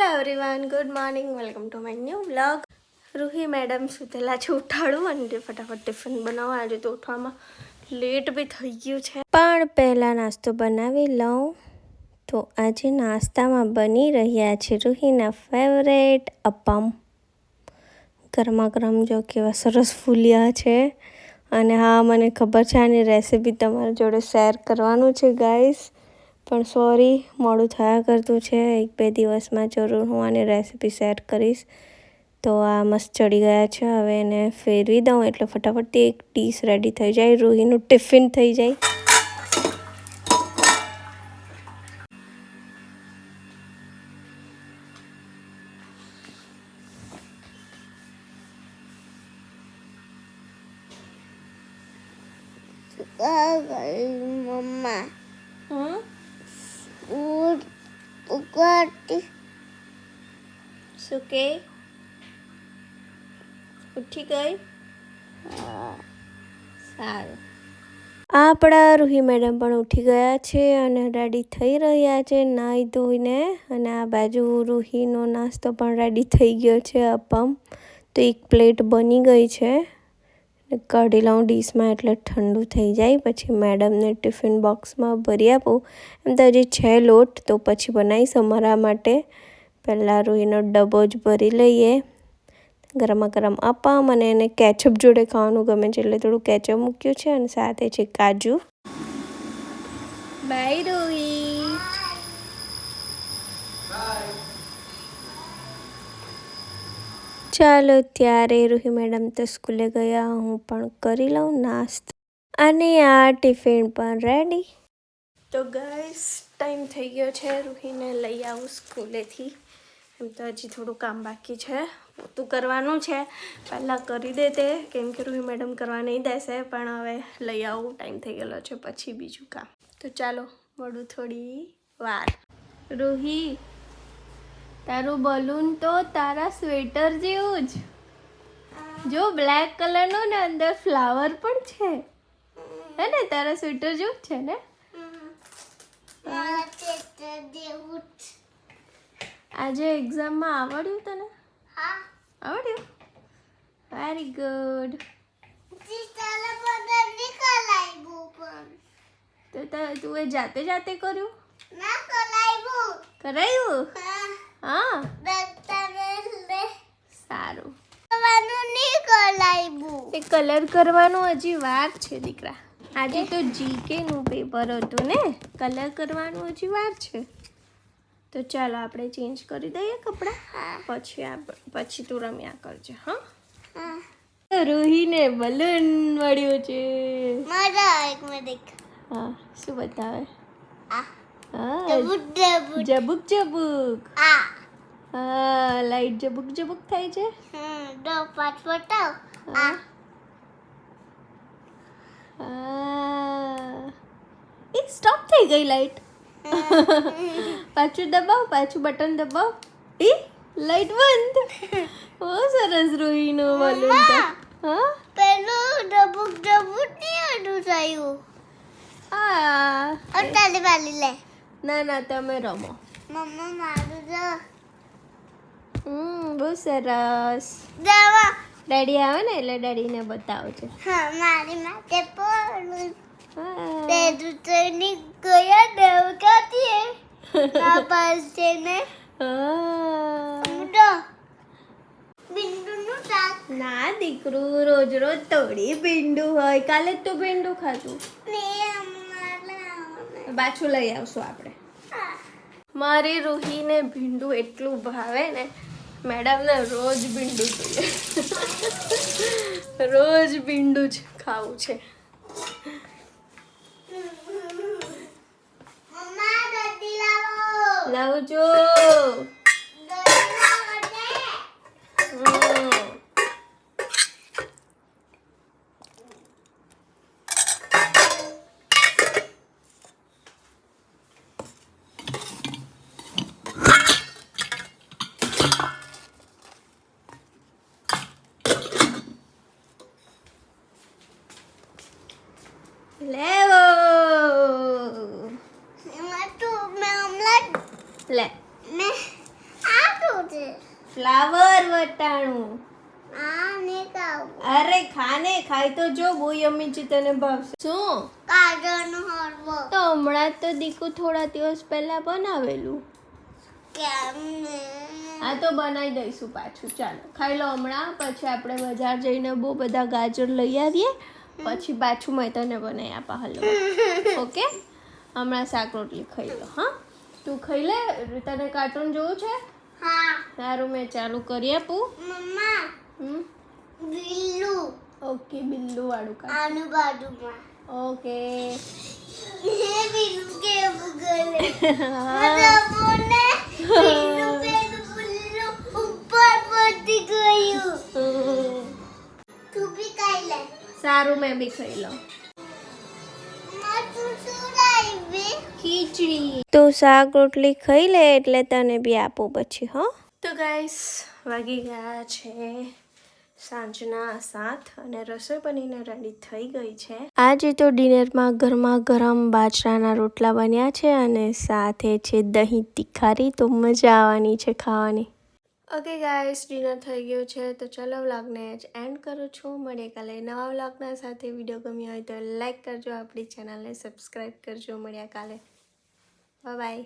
Hello everyone, good morning, welcome to my new vlog. Ruhi madam સુતેલા છે, ઉઠાડું અને ફટાફટ ટિફિન બનાવવા. આજે તો ઉઠવામાં લેટ બી થઈ ગયું છે, પણ પહેલાં નાસ્તો બનાવી લઉં. તો આજે નાસ્તામાં બની રહ્યા છે રૂહીના ફેવરેટ અપમ. ગરમા ગરમ જો કેવા સરસ ફૂલ્યા છે. અને હા, મને ખબર છે આની રેસીપી તમારી જોડે શેર કરવાનું છે ગાઈસ, પણ સોરી મોડું થયા કરતું છે. 1-2 દિવસમાં જરૂર હું આની રેસીપી શેર કરીશ. તો આ મસ્ત ચડી ગયા છે. હવે એને ફેરવી દઉં એટલે ફટાફટથી એક ડીશ રેડી થઈ જાય, રૂહીનું ટિફિન થઈ જાય. મમ્મા શું કે ઉઠી ગઈ? સારું. આપણા રૂહી મેડમ પણ ઉઠી ગયા છે અને રેડી થઈ રહ્યા છે નાહી ધોઈને. અને આ બાજુ રૂહીનો નાસ્તો પણ રેડી થઈ ગયો છે, અપમ. તો એક પ્લેટ બની ગઈ છે, કાઢી લઉં ડીશમાં એટલે ઠંડુ થઈ જાય. પછી મેડમને ટિફિન બોક્સમાં ભરી આપું. એમ તો હજી છે લોટ, તો પછી બનાવીશ અમારા માટે. પહેલાં રૂહીનો ડબ્બો જ ભરી લઈએ. ગરમા ગરમ અપમ, અને એને કેચઅપ જોડે ખાવાનું ગમે છે એટલે થોડું કેચઅપ મૂક્યું છે, અને સાથે છે કાજુ. બાય રૂહી. ચાલો ત્યારે રૂહી મેડમ તો સ્કૂલે ગયા, હું પણ કરી લઉં નાસ્તો. અને આ ટિફિન પણ રેડી. તો ગાઈસ, ટાઈમ થઈ ગયો છે રૂહીને લઈ આવું સ્કૂલેથી. એમ તો હજી થોડું કામ બાકી છે, પોતું કરવાનું છે. પહેલાં કરી દેતે, કેમ કે રૂહી મેડમ કરવા નહીં દેશે, પણ હવે લઈ આવું, ટાઈમ થઈ ગયેલો છે. પછી બીજું કામ. તો ચાલો મળું થોડી વાર. રૂહી, તારું બલૂન તો તારા સ્વેટર જેવું જ, જો બ્લેક કલરનું ને અંદર ફ્લાવર પણ છે, હે ને? તારા સ્વેટર જેવું જ છે ને? આજે એક્ઝામમાં આવડ્યું તને? આવડ્યું? Very good. તો તું એ જાતે જાતે કર્યું? કરાયું? હા, સારું. એ કલર કરવાનું હજી વાર છે દીકરા. આજે તો જીકે નું પેપર હતું ને, કલર કરવાનું હજી વાર છે. તો ચાલો આપણે ચેન્જ કરી દઈએ કપડાં, પછી તું રમ્યા કરજે. હા, રૂહીને બલૂન મળ્યું છે. હા, શું બતાવે? જબુક જબુક. હા, લાઈટ જબુક જબુક થાય છે. એ સ્ટોપ થઈ ગઈ લાઈટ. પાછું દબાવ, પાછું બટન દબાવ. એ લાઈટ બંધ. બહુ સરસ રૂહીનું બલૂન તો. હા, પેલું ડબુક ડબુક નહીં થયું. હા, લે. ના તમે રમો. મમ્મા મારું તો બહુ સરસ. દવા. ડેડી આવે ને એટલે ડેડીને બતાવજે. હા, મારી માટે પણ હા. તે દૂતની ગયા દેવકાથી ના પાસે ને હા. બિંદુનું શાક ના દીકરું, રોજ રોજ થોડી ભીંડું હોય. કાલે જ તો ભીંડું ખાધું. ને અમારા પાછું લઈ આવશું આપણે. મારી રૂહીને ભીંડું એટલું ભાવે ને, મેડમને રોજ ભીંડું જોઈએ. રોજ ભીંડું જ ખાવું છે. મમ્મા દડી લાવો. લાવજો. લેવો. એમાં તો મેં હમણાં લે. મેં આ ફ્લાવર વટાણું. આને ખાવ અરે ખાને ખાય તો જો બહુ યમ્મી છે, તને ભાવશે. શું? કાજરનો હલવો. તો હમણાં તો દીકુ થોડા દિવસ પહેલા બનાવેલું. કેમ ને? આ તો બનાવી દઈશું પાછું. ચાલો ખાઈ લો હમણાં, પછી આપણે બજાર જઈને બહુ બધા ગાજર લઈ આવીએ, પછી પાછું મેં તને બનાવી આપા હલવો. ઓકે, હમણાં શાક રોટલી ખાઈ લો. હા, તું ખાઈ લે. તને કાર્ટૂન જોવું છે? હા. સારું, મેં ચાલુ કરી આપું. મમ્મા બિલ્લુ ઓકે, બિલ્લુ વાળું કાર્ટૂન. આનું બાજુમાં. ઓકે. હે બિલ્લુ કેવું કરે? મને બિલ્લુ બિલ્લુ ઉપર પડી ગયું. તું બી ખાઈ લે. સારું, મેં બી ખાઈ લઉં. તું શું લાવી? ખીચડી. તો શાક રોટલી ખાઈ લે એટલે તને બી આપું પછી. હા, તો ગાઈસ વાગી ગયા છે સાંજના 7 અને રસોઈ બનીને રેડી થઈ ગઈ છે. આજે તો ડિનરમાં ગરમા ગરમ બાજરાના રોટલા બન્યા છે અને સાથે છે દહીં તીખારી. તો મજા આવવાની છે ખાવાની. ઓકે ગાઈસ, ડિનર થઈ ગયું છે, તો ચલો વ્લોગને જ એન્ડ કરું છું. મળીએ કાલે નવા વ્લોગના સાથે. વિડીયો ગમ્યો હોય તો લાઈક કરજો, આપણી ચેનલને સબસ્ક્રાઈબ કરજો. મળ્યા કાલે. Bye bye.